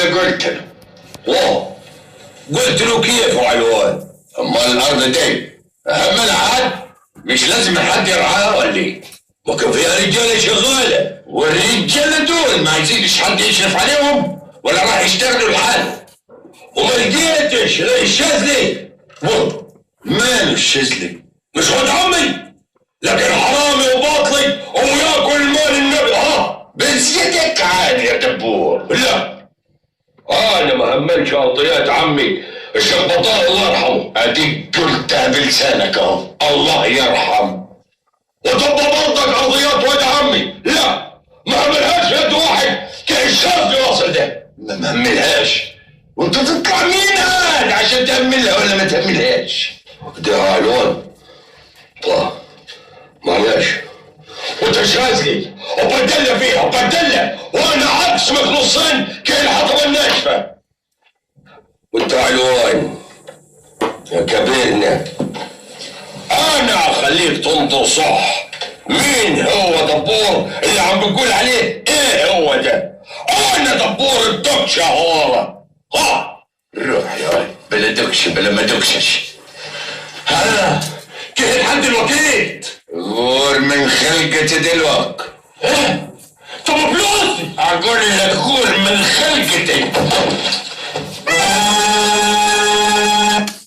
اللي قلت له. واه قلت له كيف يا علوان؟ امال الارض دي اهملها حد؟ مش لازم حد يرعاها ولا ايه؟ ما كان فيها رجاله شغاله، والرجاله دول ما عايزينش حد يشرف عليهم ولا راح يشتغلوا لحالهم؟ وما لقيتش الشاذلي. ماله الشاذلي؟ مش ولد عمي، لكن حرامي وباطلي وياكل مال النبي. بزيدك عادي يا دبور. لا انا ما هملش قضيات عمي الشبطان الله يرحمه. اديك قلتها بلسانك اهو، الله يرحم. وطب برضك قضيات ولد عمي لا ما هملهاش يد واحد كالشاذلي واصل ده. ما مهملهاش؟ وانت تطلع مين هاد عشان تهملها ولا ما تهملهاش؟ ده علوان. طه معلش وانت شاذلي وبدلنا فيها وبدلنا وانا عكس مخلصين كالحطب الناشفه. وانت علوان يا كبيرنا انا اخليك تنطق صح. مين هو دبور اللي عم بتقول عليه ايه هو ده؟ انا دبور الدكش يا هوارة. روح يا ولد، بلا دكش بلا ما دكشش. كيف الحد الوكيل؟ غور من خلقتي دلوقتي. طب فلوسي؟ اقول لك غور من خلقتي.